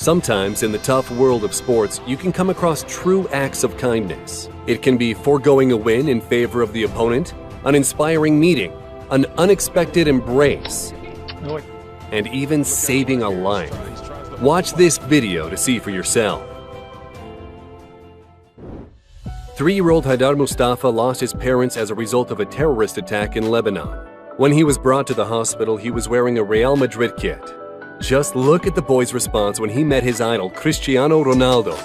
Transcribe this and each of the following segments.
Sometimes in the tough world of sports, you can come across true acts of kindness. It can be foregoing a win in favor of the opponent, an inspiring meeting, an unexpected embrace, and even saving a life. Watch this video to see for yourself. 3-year-old Haidar Mustafa lost his parents as a result of a terrorist attack in Lebanon. When he was brought to the hospital, he was wearing a Real Madrid kit. Just look at the boy's response when he met his idol, Cristiano Ronaldo.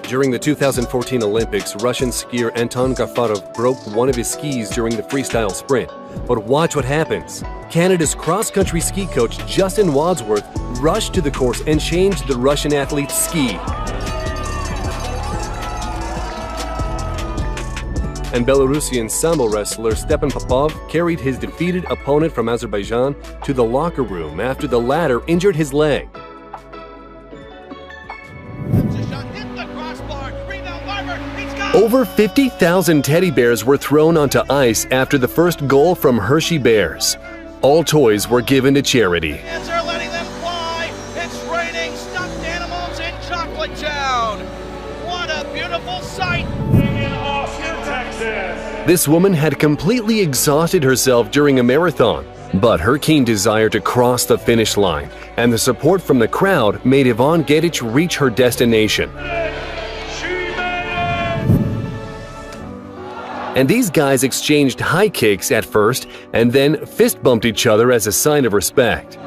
During the 2014 Olympics, Russian skier Anton Gafarov broke one of his skis during the freestyle sprint. But watch what happens. Canada's cross-country ski coach Justin Wadsworth rushed to the course and changed the Russian athlete's ski. And Belarusian sambo wrestler Stepan Popov carried his defeated opponent from Azerbaijan to the locker room after the latter injured his leg. Over 50,000 teddy bears were thrown onto ice after the first goal from Hershey Bears. All toys were given to charity. Kids are letting them fly. It's raining stuffed animals in Chocolate Town. What a beautiful sight. This woman had completely exhausted herself during a marathon, but her keen desire to cross the finish line and the support from the crowd made Yvonne Gedich reach her destination. And these guys exchanged high kicks at first and then fist bumped each other as a sign of respect.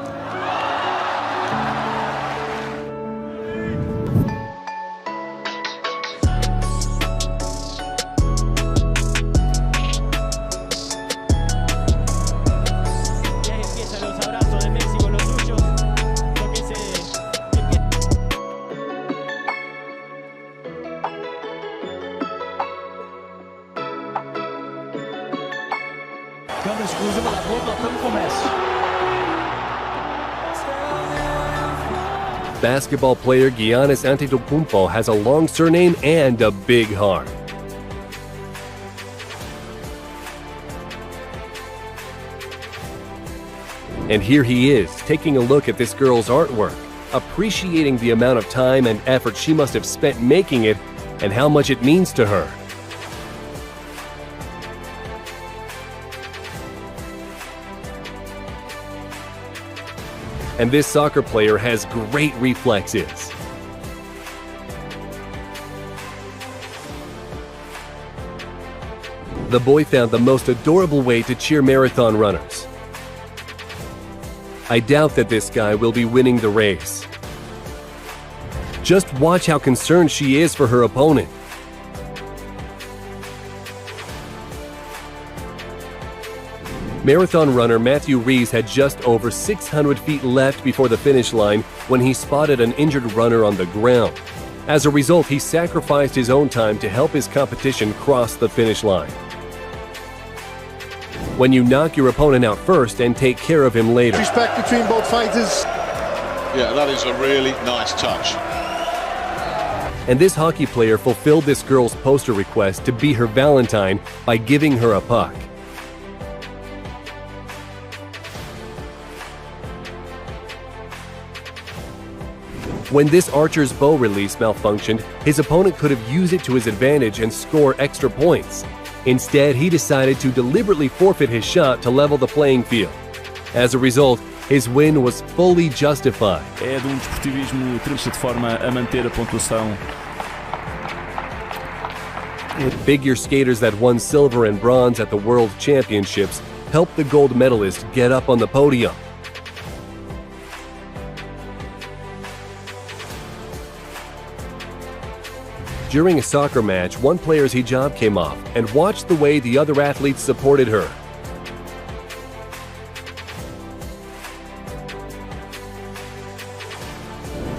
Basketball player Giannis Antetokounmpo has a long surname and a big heart. And here he is, taking a look at this girl's artwork, appreciating the amount of time and effort she must have spent making it and how much it means to her. And this soccer player has great reflexes. The boy found the most adorable way to cheer marathon runners. I doubt that this guy will be winning the race. Just watch how concerned she is for her opponent. Marathon runner Matthew Rees had just over 600 feet left before the finish line when he spotted an injured runner on the ground. As a result, he sacrificed his own time to help his competition cross the finish line. When you knock your opponent out first and take care of him later. Respect between both fighters. Yeah, that is a really nice touch. And this hockey player fulfilled this girl's poster request to be her Valentine by giving her a puck. When this archer's bow release malfunctioned, his opponent could have used it to his advantage and score extra points. Instead, he decided to deliberately forfeit his shot to level the playing field. As a result, his win was fully justified. É de desportivismo triste de forma a manter a pontuação. Figure skaters that won silver and bronze at the World Championships helped the gold medalist get up on the podium. During a soccer match, one player's hijab came off, and watch the way the other athletes supported her.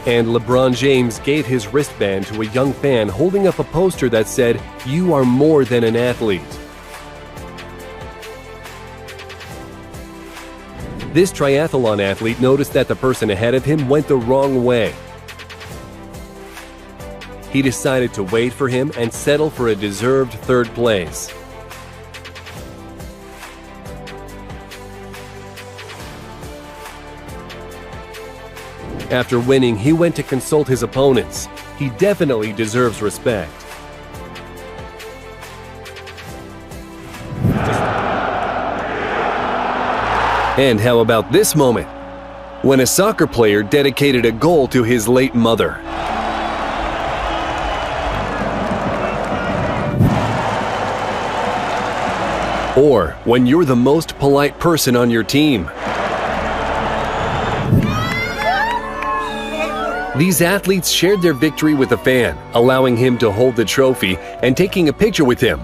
And LeBron James gave his wristband to a young fan holding up a poster that said, "You are more than an athlete." This triathlon athlete noticed that the person ahead of him went the wrong way. He decided to wait for him and settle for a deserved third place. After winning, he went to consult his opponents. He definitely deserves respect. And how about this moment? When a soccer player dedicated a goal to his late mother. Or when you're the most polite person on your team. These athletes shared their victory with a fan, allowing him to hold the trophy and taking a picture with him.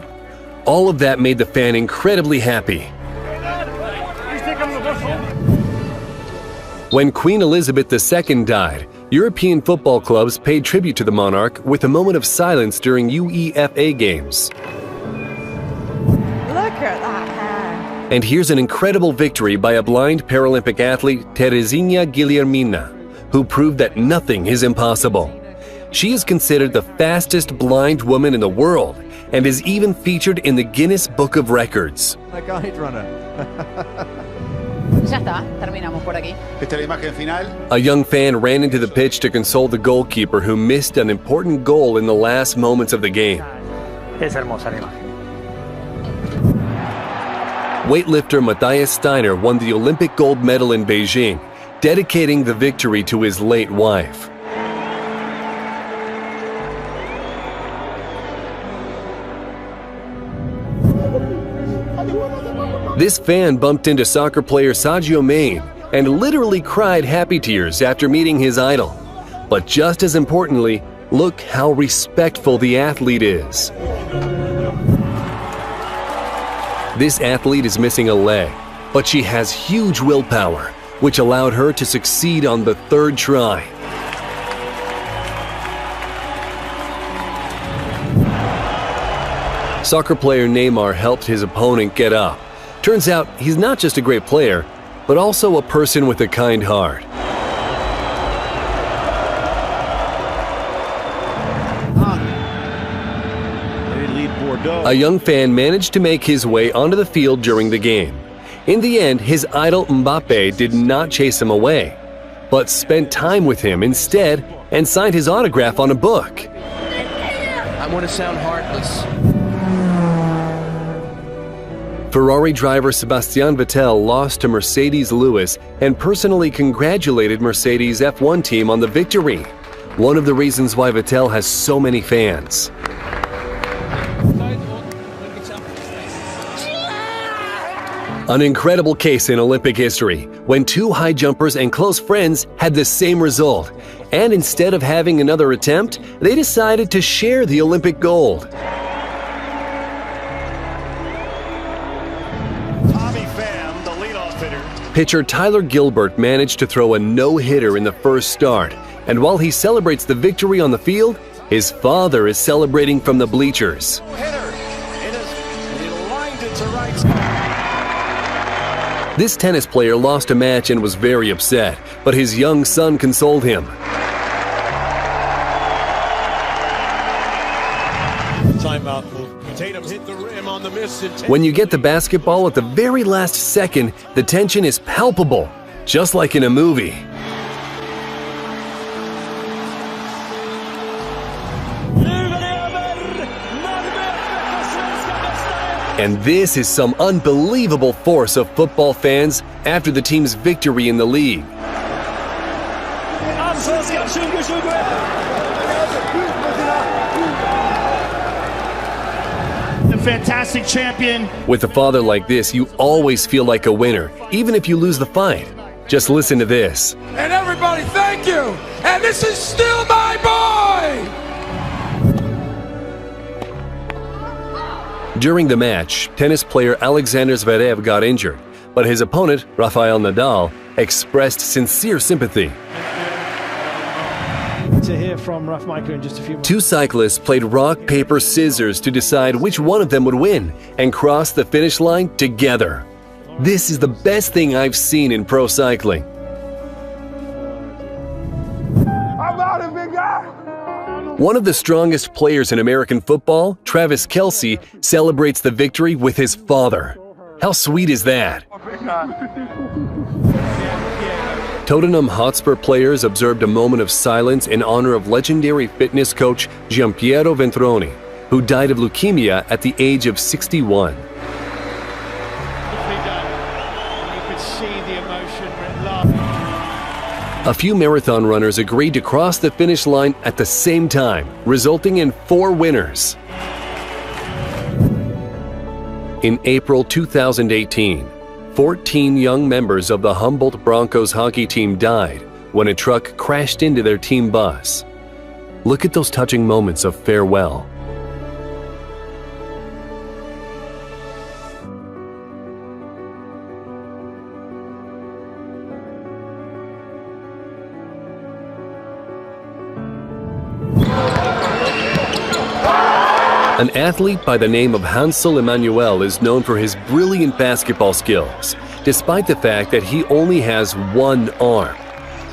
All of that made the fan incredibly happy. When Queen Elizabeth II died, European football clubs paid tribute to the monarch with a moment of silence during UEFA games. Look at that hair. And here's an incredible victory by a blind Paralympic athlete, Teresina Guillermina, who proved that nothing is impossible. She is considered the fastest blind woman in the world and is even featured in the Guinness Book of Records. A guide runner. Ya está, terminamos por aquí. Esta es la imagen final. A young fan ran into the pitch to console the goalkeeper who missed an important goal in the last moments of the game. Es hermosa la imagen. Weightlifter Matthias Steiner won the Olympic gold medal in Beijing, dedicating the victory to his late wife. This fan bumped into soccer player Sadio Mane and literally cried happy tears after meeting his idol. But just as importantly, look how respectful the athlete is. This athlete is missing a leg, but she has huge willpower, which allowed her to succeed on the third try. Soccer player Neymar helped his opponent get up. Turns out he's not just a great player, but also a person with a kind heart. A young fan managed to make his way onto the field during the game. In the end, his idol Mbappe did not chase him away, but spent time with him instead and signed his autograph on a book. I want to sound heartless. Ferrari driver Sebastian Vettel lost to Mercedes Lewis and personally congratulated Mercedes F1 team on the victory. One of the reasons why Vettel has so many fans. An incredible case in Olympic history when two high jumpers and close friends had the same result. And instead of having another attempt, they decided to share the Olympic gold. Pitcher Tyler Gilbert managed to throw a no-hitter in the first start, and while he celebrates the victory on the field, his father is celebrating from the bleachers. This tennis player lost a match and was very upset, but his young son consoled him. Timeout. Tatum hit the rim on the miss. When you get the basketball at the very last second, the tension is palpable, just like in a movie. And this is some unbelievable force of football fans after the team's victory in the league. Fantastic champion. With a father like this, you always feel like a winner, even if you lose the fight. Just listen to this. And everybody, thank you. And this is still my boy. During the match, tennis player Alexander Zverev got injured, but his opponent, Rafael Nadal, expressed sincere sympathy. To hear from Raf Michael in just a few moments. Two cyclists played rock, paper, scissors to decide which one of them would win and cross the finish line together. This is the best thing I've seen in pro cycling. I'm out of big guy. One of the strongest players in American football, Travis Kelce, celebrates the victory with his father. How sweet is that? Tottenham Hotspur players observed a moment of silence in honor of legendary fitness coach Gianpiero Ventroni, who died of leukemia at the age of 61. A few marathon runners agreed to cross the finish line at the same time, resulting in 4 winners. In April 2018, 14 young members of the Humboldt Broncos hockey team died when a truck crashed into their team bus. Look at those touching moments of farewell. An athlete by the name of Hansel Emanuel is known for his brilliant basketball skills, despite the fact that he only has one arm.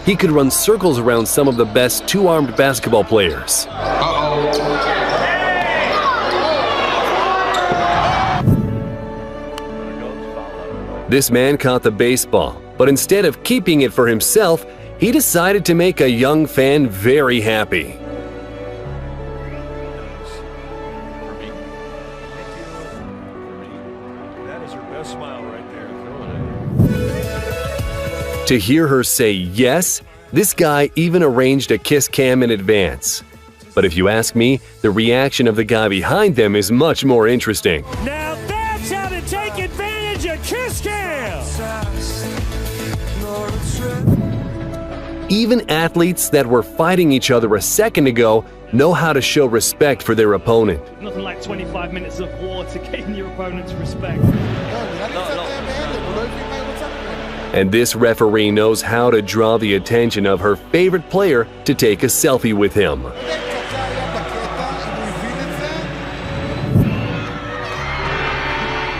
He could run circles around some of the best two-armed basketball players. This man caught the baseball, but instead of keeping it for himself, he decided to make a young fan very happy. To hear her say yes, this guy even arranged a kiss cam in advance. But if you ask me, the reaction of the guy behind them is much more interesting. Now that's how to take advantage of kiss cam! Even athletes that were fighting each other a second ago know how to show respect for their opponent. Nothing like 25 minutes of war to gain your opponent's respect. And this referee knows how to draw the attention of her favorite player to take a selfie with him.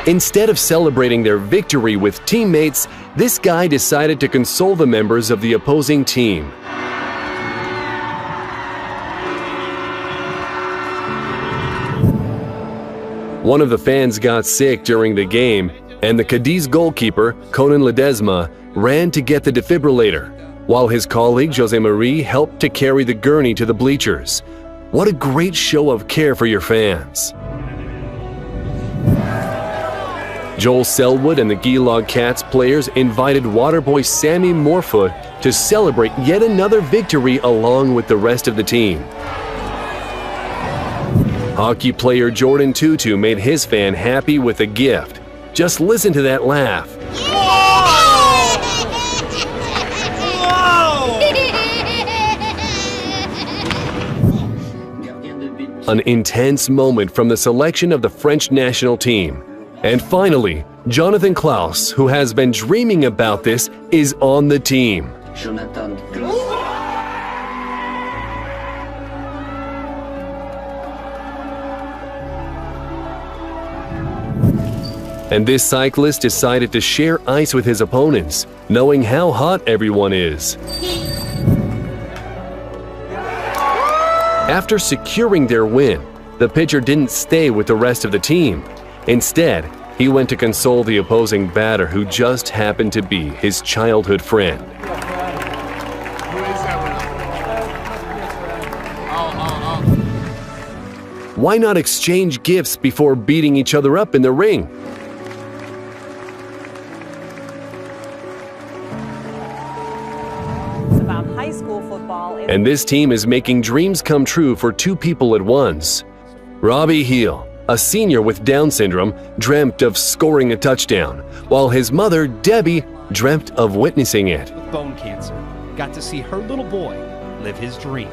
Instead of celebrating their victory with teammates, this guy decided to console the members of the opposing team. One of the fans got sick during the game, and the Cadiz goalkeeper, Conan Ledesma, ran to get the defibrillator, while his colleague Jose Marie helped to carry the gurney to the bleachers. What a great show of care for your fans. Joel Selwood and the Geelong Cats players invited Waterboy Sammy Morefoot to celebrate yet another victory along with the rest of the team. Hockey player Jordan Tutu made his fan happy with a gift. Just listen to that laugh. An intense moment from the selection of the French national team. And finally, Jonathan Klaus, who has been dreaming about this, is on the team. And this cyclist decided to share ice with his opponents, knowing how hot everyone is. After securing their win, the pitcher didn't stay with the rest of the team. Instead, he went to console the opposing batter who just happened to be his childhood friend. Why not exchange gifts before beating each other up in the ring? High school football. And this team is making dreams come true for 2 people at once. Robbie Heel, a senior with Down syndrome, dreamt of scoring a touchdown, while his mother, Debbie, dreamt of witnessing it. With bone cancer, got to see her little boy live his dream.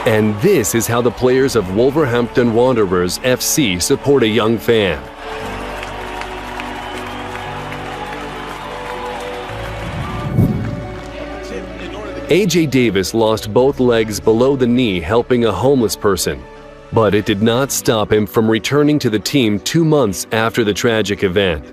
And this is how the players of Wolverhampton Wanderers FC support a young fan. AJ Davis lost both legs below the knee helping a homeless person, but it did not stop him from returning to the team 2 months after the tragic event.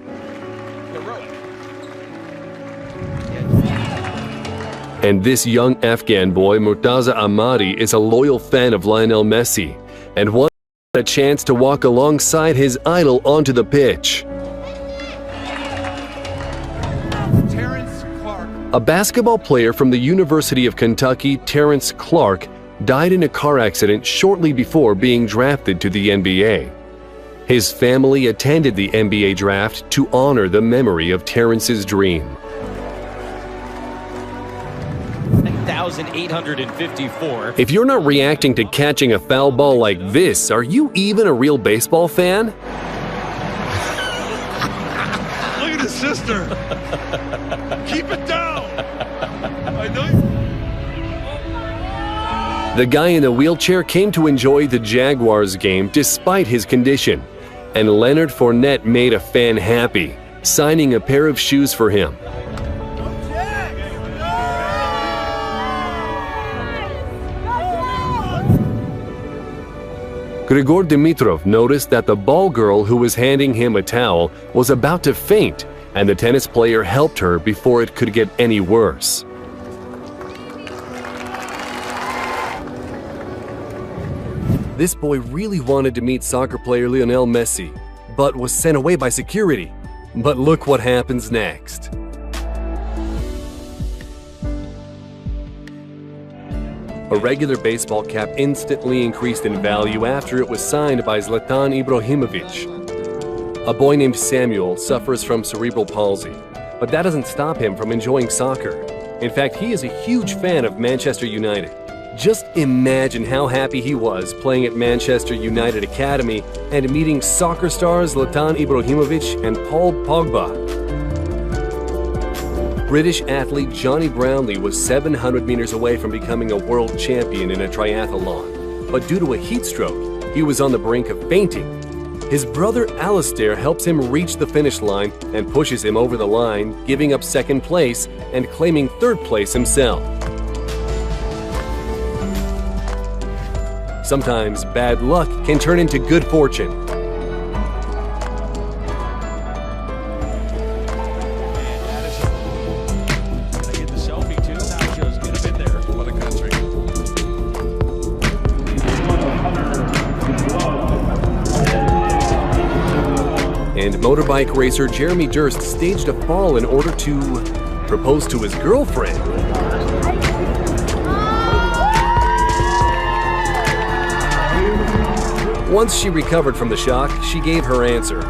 And this young Afghan boy, Murtaza Ahmadi, is a loyal fan of Lionel Messi and wanted a chance to walk alongside his idol onto the pitch. A basketball player from the University of Kentucky, Terrence Clark, died in a car accident shortly before being drafted to the NBA. His family attended the NBA draft to honor the memory of Terrence's dream. 1,854. If you're not reacting to catching a foul ball like this, are you even a real baseball fan? Look at his sister. Keep it down. I know you. The guy in the wheelchair came to enjoy the Jaguars game despite his condition, and Leonard Fournette made a fan happy, signing a pair of shoes for him. Grigor Dimitrov noticed that the ball girl who was handing him a towel was about to faint, and the tennis player helped her before it could get any worse. This boy really wanted to meet soccer player Lionel Messi, but was sent away by security. But look what happens next. A regular baseball cap instantly increased in value after it was signed by Zlatan Ibrahimovic. A boy named Samuel suffers from cerebral palsy, but that doesn't stop him from enjoying soccer. In fact, he is a huge fan of Manchester United. Just imagine how happy he was playing at Manchester United Academy and meeting soccer stars Zlatan Ibrahimovic and Paul Pogba. British athlete Johnny Brownlee was 700 meters away from becoming a world champion in a triathlon, but due to a heat stroke, he was on the brink of fainting. His brother Alistair helps him reach the finish line and pushes him over the line, giving up second place and claiming third place himself. Sometimes bad luck can turn into good fortune. And motorbike racer Jeremy Durst staged a fall in order to propose to his girlfriend. Once she recovered from the shock, she gave her answer.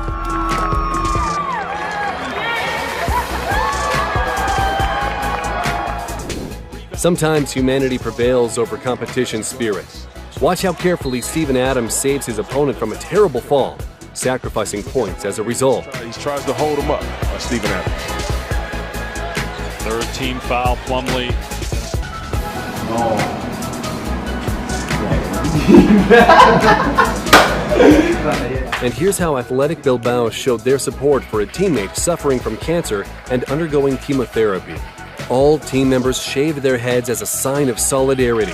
Sometimes humanity prevails over competition spirit. Watch how carefully Steven Adams saves his opponent from a terrible fall, sacrificing points as a result. He tries to hold him up, Steven Adams. Third team foul, Plumlee. And here's how Athletic Bilbao showed their support for a teammate suffering from cancer and undergoing chemotherapy. All team members shaved their heads as a sign of solidarity.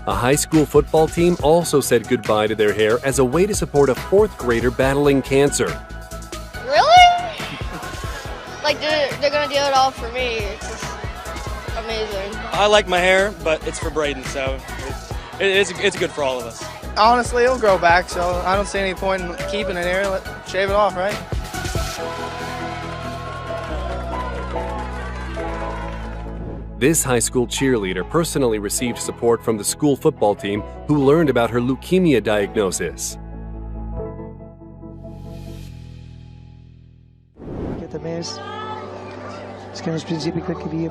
A high school football team also said goodbye to their hair as a way to support a fourth grader battling cancer. Really? Like they're gonna do it all for me. It's just amazing. I like my hair, but it's for Braden, so it's good for all of us. Honestly, it'll grow back, so I don't see any point in keeping it here. Shave it off, right? This high school cheerleader personally received support from the school football team who learned about her leukemia diagnosis.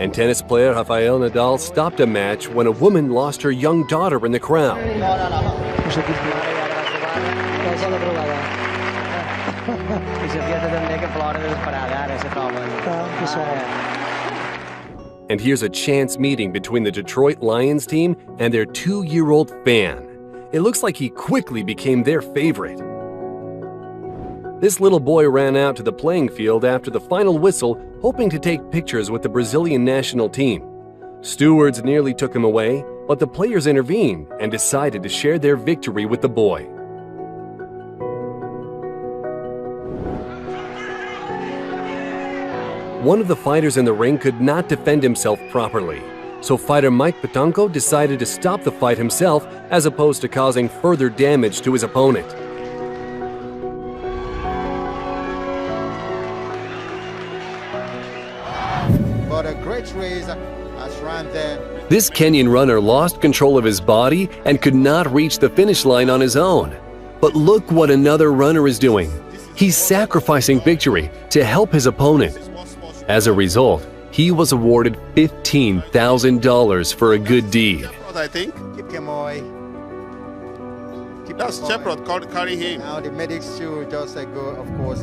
And tennis player Rafael Nadal stopped a match when a woman lost her young daughter in the crowd. And here's a chance meeting between the Detroit Lions team and their 2-year-old fan. It looks like he quickly became their favorite. This little boy ran out to the playing field after the final whistle, hoping to take pictures with the Brazilian national team. Stewards nearly took him away, but the players intervened and decided to share their victory with the boy. One of the fighters in the ring could not defend himself properly, so fighter Mike Petanco decided to stop the fight himself as opposed to causing further damage to his opponent. What a great race has run there. This Kenyan runner lost control of his body and could not reach the finish line on his own. But look what another runner is doing. He's sacrificing victory to help his opponent. As a result, he was awarded $15,000 for a good deed. I think. Keep Kemoy. That's Shepherd, carry him. Now the medics too just go, of course.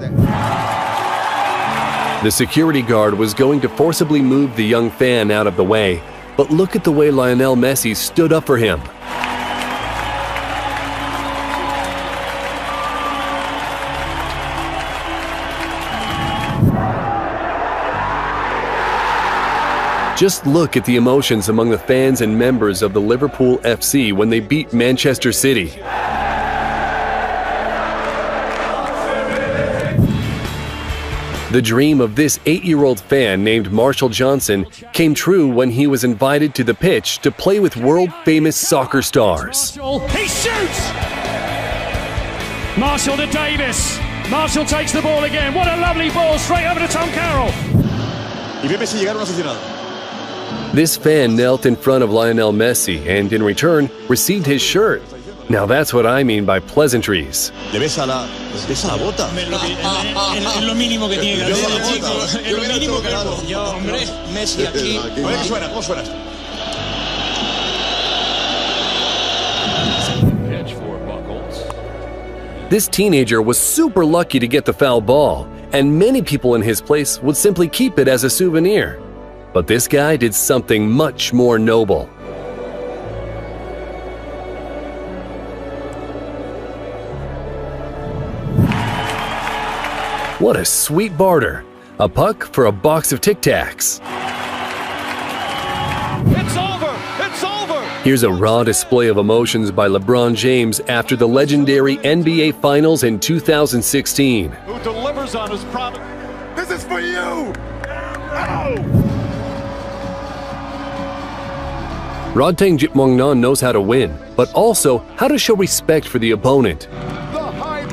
The security guard was going to forcibly move the young fan out of the way, but look at the way Lionel Messi stood up for him. Just look at the emotions among the fans and members of the Liverpool FC when they beat Manchester City. The dream of this 8-year-old fan named Marshall Johnson came true when he was invited to the pitch to play with world-famous soccer stars. He shoots! Marshall to Davis. Marshall takes the ball again. What a lovely ball, straight over to Tom Carroll. This fan knelt in front of Lionel Messi and, in return, received his shirt. Now that's what I mean by pleasantries. ¿Le besa la bota? Es lo mínimo que tiene que hacer, chico. Es lo mínimo que hago. Yo, hombre, Messi aquí. A ver qué suena, ¿cómo suena esto? This teenager was super lucky to get the foul ball, and many people in his place would simply keep it as a souvenir. But this guy did something much more noble. What a sweet barter. A puck for a box of Tic Tacs. It's over! It's over! Here's a raw display of emotions by LeBron James after the legendary NBA Finals in 2016. Who delivers on his promise? This is for you! Rodtang Jitmongnon knows how to win, but also how to show respect for the opponent. The hype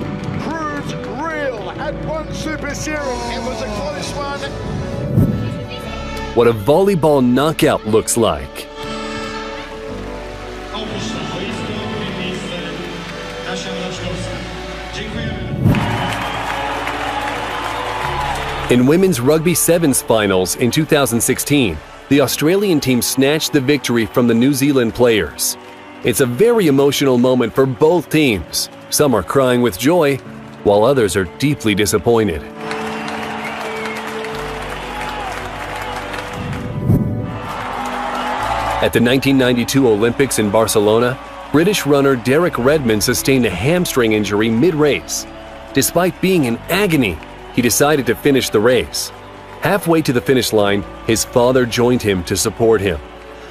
proved real at one Super Series. It was a close one. What a volleyball knockout looks like. In women's rugby sevens finals in 2016, the Australian team snatched the victory from the New Zealand players. It's a very emotional moment for both teams. Some are crying with joy, while others are deeply disappointed. At the 1992 Olympics in Barcelona, British runner Derek Redmond sustained a hamstring injury mid-race. Despite being in agony, he decided to finish the race. Halfway to the finish line, his father joined him to support him.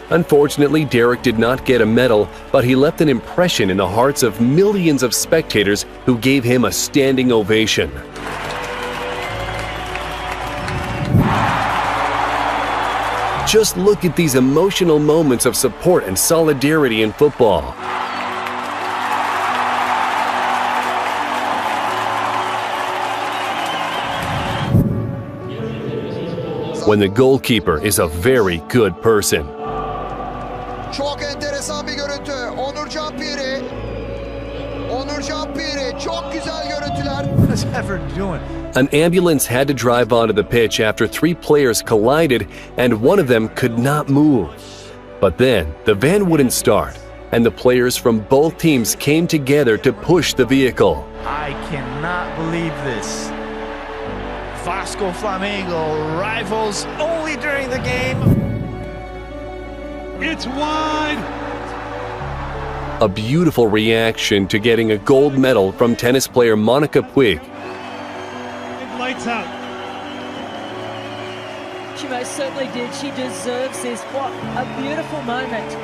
Unfortunately, Derek did not get a medal, but he left an impression in the hearts of millions of spectators who gave him a standing ovation. Just look at these emotional moments of support and solidarity in football. When the goalkeeper is a very good person. Çok enteresan bir görüntü. Onurcan Piri. Onurcan Piri. Çok güzel görüntüler. What is Everton doing? An ambulance had to drive onto the pitch after 3 players collided and one of them could not move. But then the van wouldn't start, and the players from both teams came together to push the vehicle. I cannot believe this. Vasco Flamengo rivals only during the game. It's wide! A beautiful reaction to getting a gold medal from tennis player Monica Puig. Lights out. She most certainly did. She deserves this. What a beautiful moment.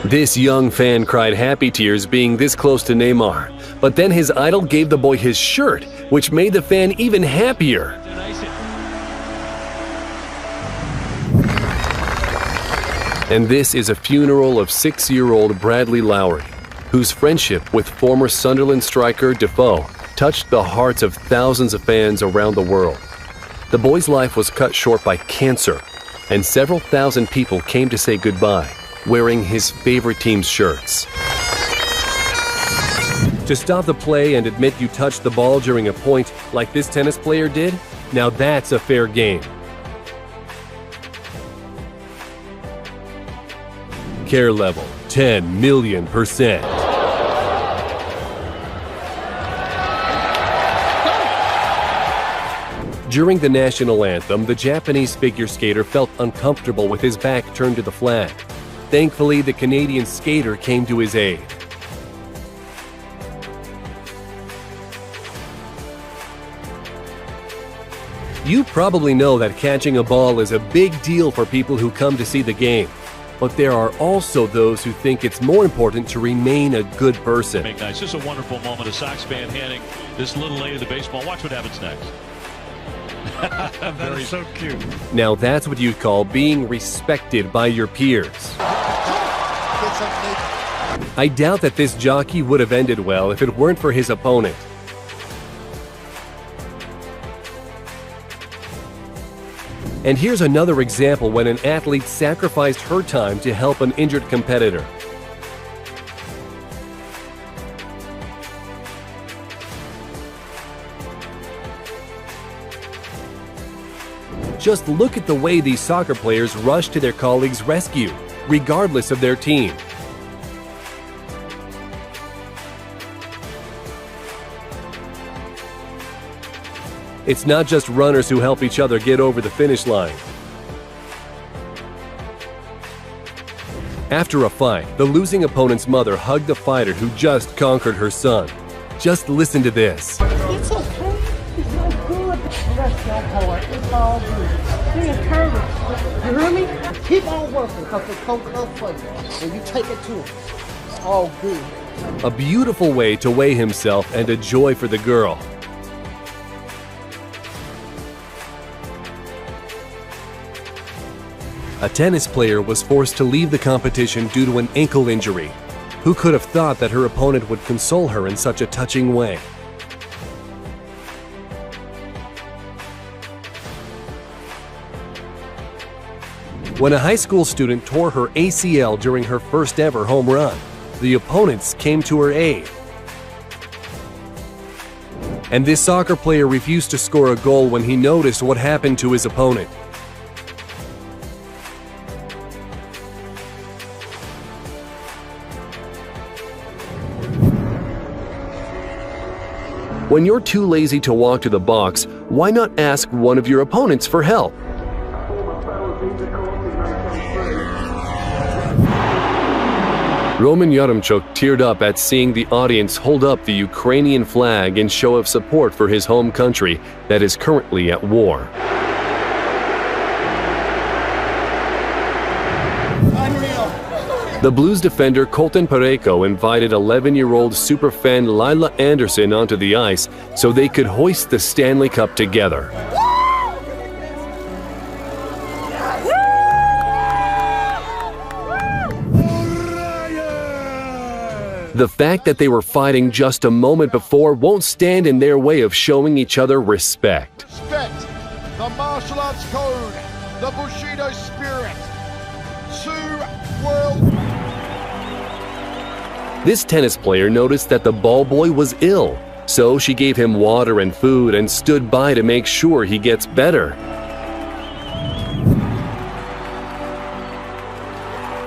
This young fan cried happy tears being this close to Neymar, but then his idol gave the boy his shirt, which made the fan even happier. And this is a funeral of 6-year-old Bradley Lowry, whose friendship with former Sunderland striker Defoe touched the hearts of thousands of fans around the world. The boy's life was cut short by cancer, and several thousand people came to say goodbye, wearing his favorite team's shirts. To stop the play and admit you touched the ball during a point like this tennis player did, now that's a fair game. Care level, 10 million%. During the national anthem, the Japanese figure skater felt uncomfortable with his back turned to the flag. Thankfully, the Canadian skater came to his aid. You probably know that catching a ball is a big deal for people who come to see the game. But there are also those who think it's more important to remain a good person. Nice. This is a wonderful moment. A Sox fan handing this little lady the baseball. Watch what happens next. That is so cute. Now that's what you'd call being respected by your peers. I doubt that this jockey would have ended well if it weren't for his opponent. And here's another example when an athlete sacrificed her time to help an injured competitor. Just look at the way these soccer players rush to their colleagues' rescue, regardless of their team. It's not just runners who help each other get over the finish line. After a fight, the losing opponent's mother hugged the fighter who just conquered her son. Just listen to this. It's okay. It's not good. Let's go, boy. It's all good. Be encouraged. You hear me? Keep on working because the coach comes for you. And you take it to him. It's all good. A beautiful way to weigh himself and a joy for the girl. A tennis player was forced to leave the competition due to an ankle injury. Who could have thought that her opponent would console her in such a touching way? When a high school student tore her ACL during her first ever home run, the opponents came to her aid. And this soccer player refused to score a goal when he noticed what happened to his opponent. When you're too lazy to walk to the box, why not ask one of your opponents for help? Roman Yaremchuk teared up at seeing the audience hold up the Ukrainian flag in show of support for his home country that is currently at war. The Blues defender Colton Parayko invited 11-year-old superfan Lila Anderson onto the ice so they could hoist the Stanley Cup together. The fact that they were fighting just a moment before won't stand in their way of showing each other respect. Respect the martial arts code, the Bushido spirit. This tennis player noticed that the ball boy was ill, so she gave him water and food and stood by to make sure he gets better.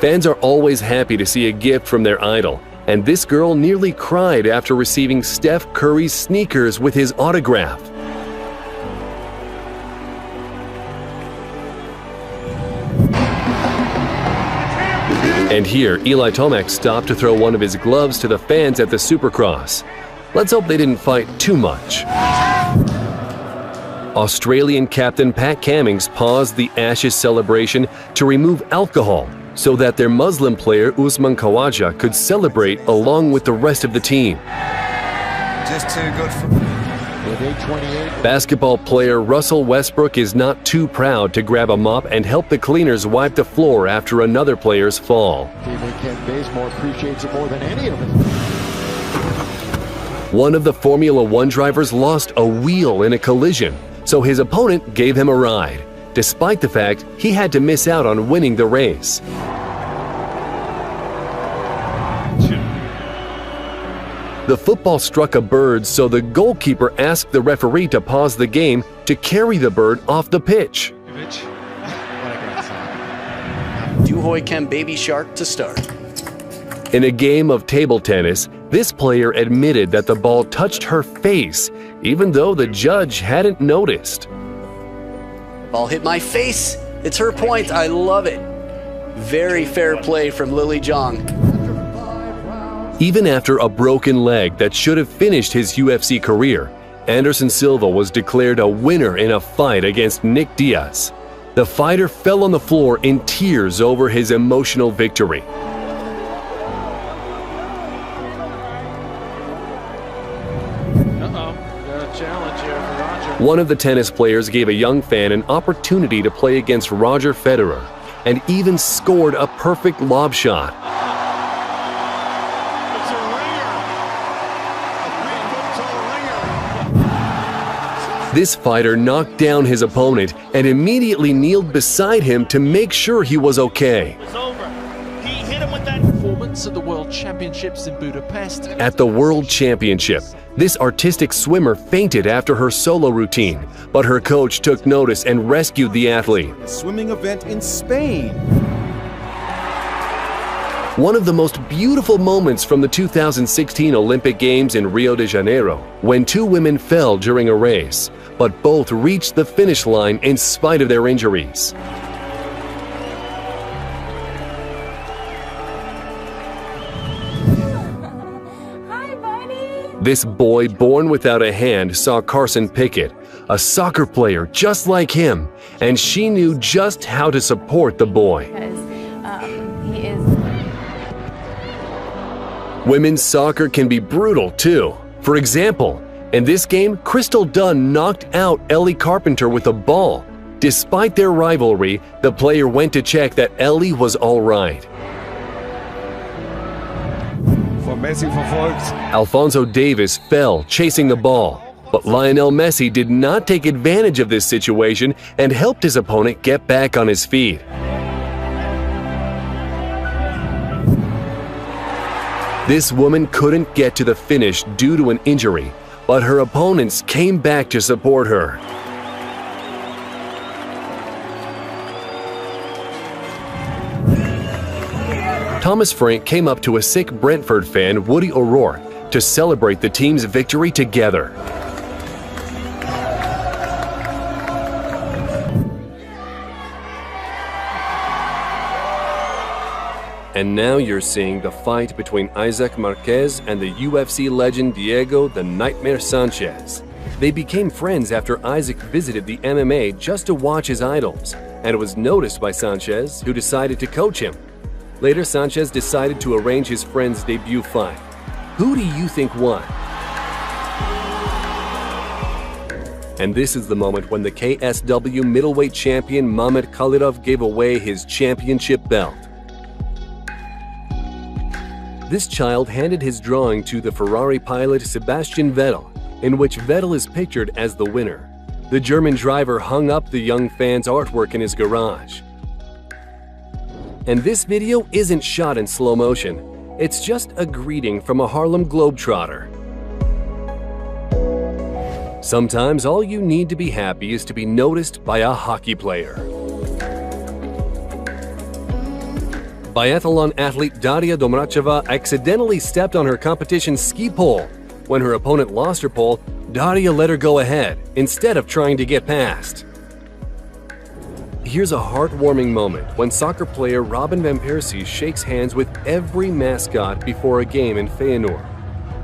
Fans are always happy to see a gift from their idol, and this girl nearly cried after receiving Steph Curry's sneakers with his autograph. And here, Eli Tomac stopped to throw one of his gloves to the fans at the Supercross. Let's hope they didn't fight too much. Australian captain Pat Cummings paused the Ashes celebration to remove alcohol so that their Muslim player Usman Khawaja could celebrate along with the rest of the team. Just too good for... Basketball player Russell Westbrook is not too proud to grab a mop and help the cleaners wipe the floor after another player's fall. Teammate Ken Bazemore appreciates it more than any of us. One of the Formula One drivers lost a wheel in a collision, so his opponent gave him a ride, despite the fact he had to miss out on winning the race. The football struck a bird, so the goalkeeper asked the referee to pause the game to carry the bird off the pitch. Duhoy Chem Baby Shark to start. In a game of table tennis, this player admitted that the ball touched her face, even though the judge hadn't noticed. Ball hit my face. It's her point. I love it. Very fair play from Lily Zhang. Even after a broken leg that should have finished his UFC career, Anderson Silva was declared a winner in a fight against Nick Diaz. The fighter fell on the floor in tears over his emotional victory. Challenge here for Roger. One of the tennis players gave a young fan an opportunity to play against Roger Federer and even scored a perfect lob shot. This fighter knocked down his opponent and immediately kneeled beside him to make sure he was okay. It's over. He hit him with that Performance at the World Championships in Budapest. At the World Championship, this artistic swimmer fainted after her solo routine, but her coach took notice and rescued the athlete. A swimming event in Spain. One of the most beautiful moments from the 2016 Olympic Games in Rio de Janeiro, when two women fell during a race, but both reached the finish line in spite of their injuries. Hi, buddy. This boy born without a hand saw Carson Pickett, a soccer player just like him, and she knew just how to support the boy. He is. Women's soccer can be brutal too. For example, in this game, Crystal Dunn knocked out Ellie Carpenter with a ball. Despite their rivalry, the player went to check that Ellie was all right. Von Messi verfolgt. Alphonso Davies fell chasing the ball, but Lionel Messi did not take advantage of this situation and helped his opponent get back on his feet. This woman couldn't get to the finish due to an injury, but her opponents came back to support her. Thomas Frank came up to a sick Brentford fan, Woody O'Rourke, to celebrate the team's victory together. And now you're seeing the fight between Isaac Marquez and the UFC legend Diego "The Nightmare" Sanchez. They became friends after Isaac visited the MMA just to watch his idols, and it was noticed by Sanchez, who decided to coach him. Later, Sanchez decided to arrange his friend's debut fight. Who do you think won? And this is the moment when the KSW middleweight champion Mamed Khalidov gave away his championship belt. This child handed his drawing to the Ferrari pilot Sebastian Vettel, in which Vettel is pictured as the winner. The German driver hung up the young fan's artwork in his garage. And this video isn't shot in slow motion. It's just a greeting from a Harlem Globetrotter. Sometimes all you need to be happy is to be noticed by a hockey player. Biathlon athlete Daria Domracheva accidentally stepped on her competition's ski pole. When her opponent lost her pole, Daria let her go ahead, instead of trying to get past. Here's a heartwarming moment when soccer player Robin van Persie shakes hands with every mascot before a game in Feyenoord.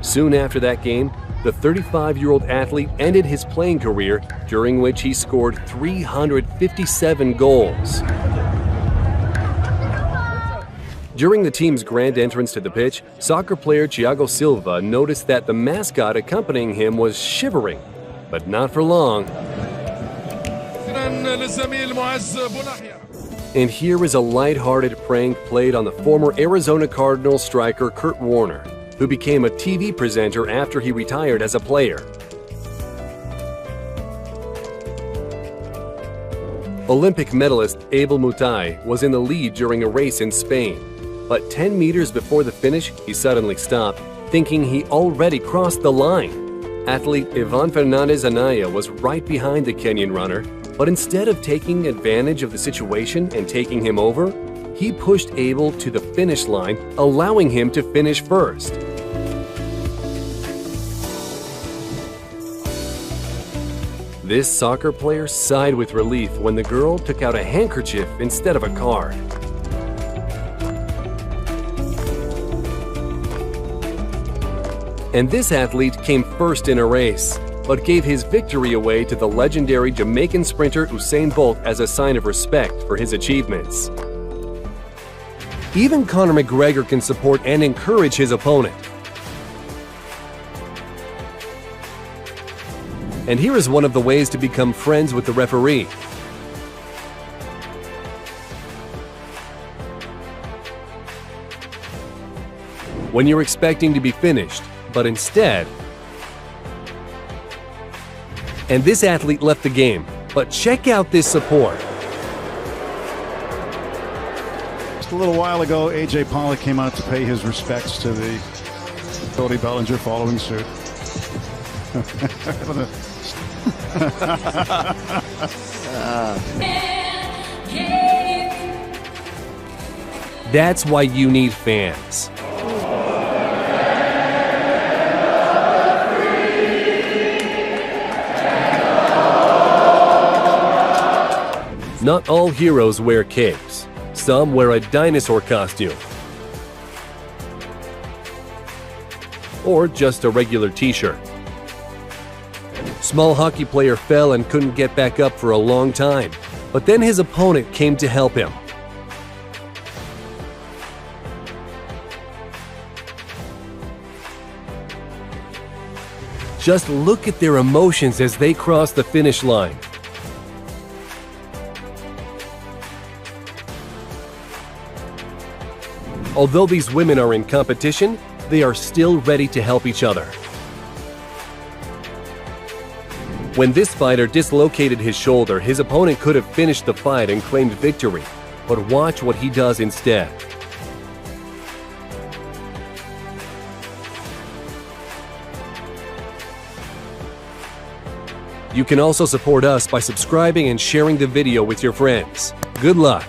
Soon after that game, the 35-year-old athlete ended his playing career, during which he scored 357 goals. During the team's grand entrance to the pitch, soccer player Thiago Silva noticed that the mascot accompanying him was shivering, but not for long. And here is a light-hearted prank played on the former Arizona Cardinals striker Kurt Warner. who became a TV presenter after he retired as a player. Olympic medalist Abel Mutai was in the lead during a race in Spain, but 10 meters before the finish, he suddenly stopped, thinking he already crossed the line. Athlete Ivan Fernandez Anaya was right behind the Kenyan runner, but instead of taking advantage of the situation and taking him over, he pushed Abel to the finish line, allowing him to finish first. This soccer player sighed with relief when the girl took out a handkerchief instead of a card. And this athlete came first in a race, but gave his victory away to the legendary Jamaican sprinter Usain Bolt as a sign of respect for his achievements. Even Conor McGregor can support and encourage his opponent. And here is one of the ways to become friends with the referee. When you're expecting to be finished, but instead... And this athlete left the game, but check out this support. Just a little while ago, A.J. Pollock came out to pay his respects to the Cody Bellinger following suit. That's why you need fans. Not all heroes wear capes. Some wear a dinosaur costume. Or just a regular t-shirt. Small hockey player fell and couldn't get back up for a long time, but then his opponent came to help him. Just look at their emotions as they cross the finish line. Although these women are in competition, they are still ready to help each other. When this fighter dislocated his shoulder, his opponent could have finished the fight and claimed victory, but watch what he does instead. You can also support us by subscribing and sharing the video with your friends. Good luck!